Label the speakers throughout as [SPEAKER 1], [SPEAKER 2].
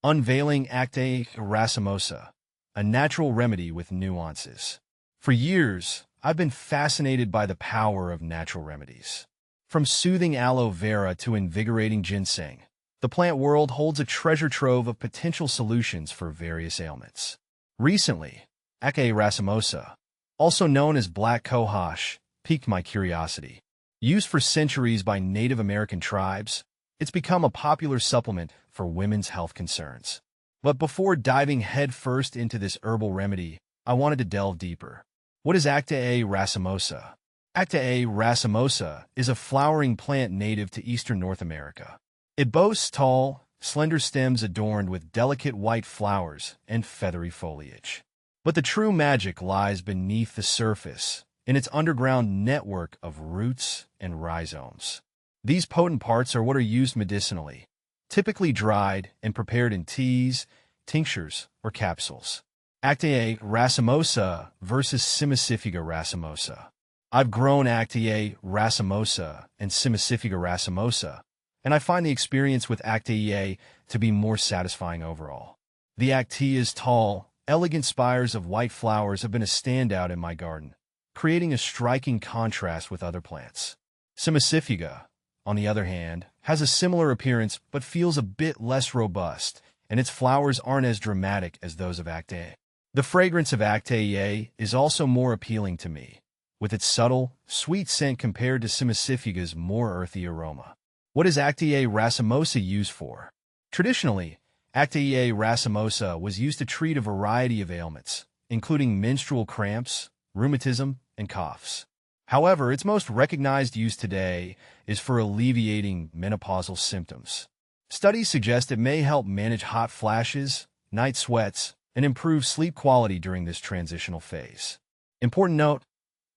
[SPEAKER 1] Unveiling Actaea Racemosa, a natural remedy with nuances. For years, I've been fascinated by the power of natural remedies. From soothing aloe vera to invigorating ginseng, the plant world holds a treasure trove of potential solutions for various ailments. Recently, Actaea racemosa, also known as black cohosh, piqued my curiosity. Used for centuries by Native American tribes, it's become a popular supplement for women's health concerns. But before diving headfirst into this herbal remedy, I wanted to delve deeper. What is Actaea racemosa? Actaea racemosa is a flowering plant native to eastern North America. It boasts tall, slender stems adorned with delicate white flowers and feathery foliage. But the true magic lies beneath the surface, in its underground network of roots and rhizomes. These potent parts are what are used medicinally, typically dried and prepared in teas, tinctures, or capsules. Actaea racemosa versus Simicifiga racemosa. I've grown Actaea racemosa and Simicifiga racemosa, and I find the experience with Actaea to be more satisfying overall. The Actaea's tall, elegant spires of white flowers have been a standout in my garden, creating a striking contrast with other plants. Simicifiga, on the other hand, has a similar appearance but feels a bit less robust, and its flowers aren't as dramatic as those of Actaea. The fragrance of Actaea is also more appealing to me, with its subtle, sweet scent compared to Simicifiga's more earthy aroma. What is Actaea racemosa used for? Traditionally, Actaea racemosa was used to treat a variety of ailments, including menstrual cramps, rheumatism, and coughs. However, its most recognized use today is for alleviating menopausal symptoms. Studies suggest it may help manage hot flashes, night sweats, and improve sleep quality during this transitional phase. Important note,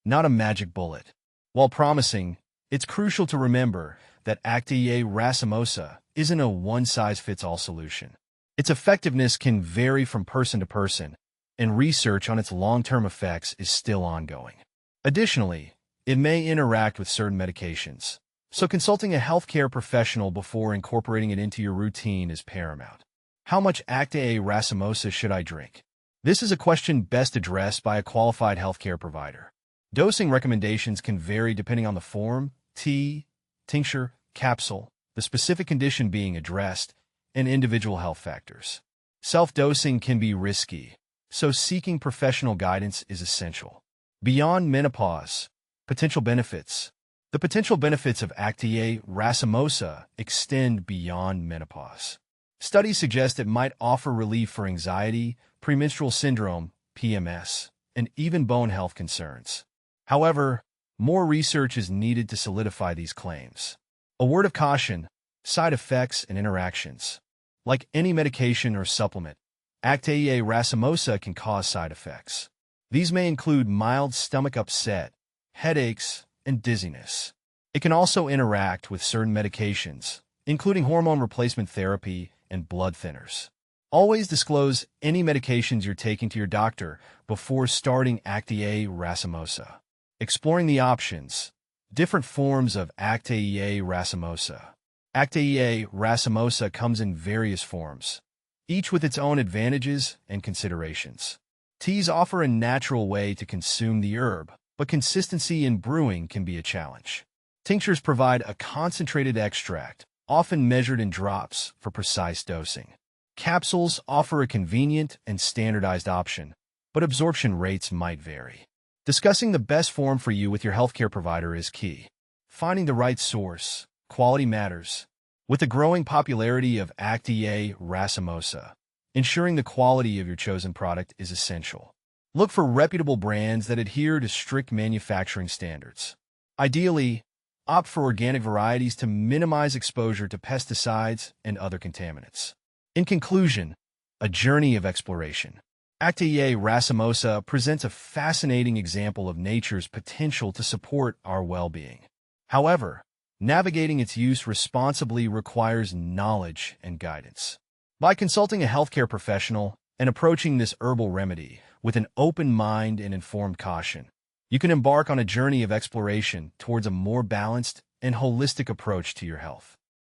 [SPEAKER 1] not a magic bullet. While promising, it's crucial to remember that Actaea racemosa isn't a one-size-fits-all solution. Its effectiveness can vary from person to person, and research on its long-term effects is still ongoing. Additionally, it may interact with certain medications, so consulting a healthcare professional before incorporating it into your routine is paramount. How much Actaea racemosa should I drink? This is a question best addressed by a qualified healthcare provider. Dosing recommendations can vary depending on the form, tea, tincture, capsule, the specific condition being addressed, and individual health factors. Self-dosing can be risky, so seeking professional guidance is essential. Beyond menopause, potential benefits. The potential benefits of Actaea racemosa extend beyond menopause. Studies suggest it might offer relief for anxiety, premenstrual syndrome, PMS, and even bone health concerns. However, more research is needed to solidify these claims. A word of caution: side effects and interactions. Like any medication or supplement, Actaea racemosa can cause side effects. These may include mild stomach upset, headaches, and dizziness. It can also interact with certain medications, including hormone replacement therapy and blood thinners. Always disclose any medications you're taking to your doctor before starting Actaea racemosa. Exploring the options. Different forms of Actaea racemosa. Actaea racemosa comes in various forms, each with its own advantages and considerations. Teas offer a natural way to consume the herb, but consistency in brewing can be a challenge. Tinctures provide a concentrated extract, often measured in drops, for precise dosing. Capsules offer a convenient and standardized option, but absorption rates might vary. Discussing the best form for you with your healthcare provider is key. Finding the right source. Quality matters. With the growing popularity of Actaea racemosa, ensuring the quality of your chosen product is essential. Look for reputable brands that adhere to strict manufacturing standards. Ideally, opt for organic varieties to minimize exposure to pesticides and other contaminants. In conclusion, a journey of exploration. Actaea racemosa presents a fascinating example of nature's potential to support our well-being. However, navigating its use responsibly requires knowledge and guidance. By consulting a healthcare professional and approaching this herbal remedy with an open mind and informed caution, you can embark on a journey of exploration towards a more balanced and holistic approach to your health.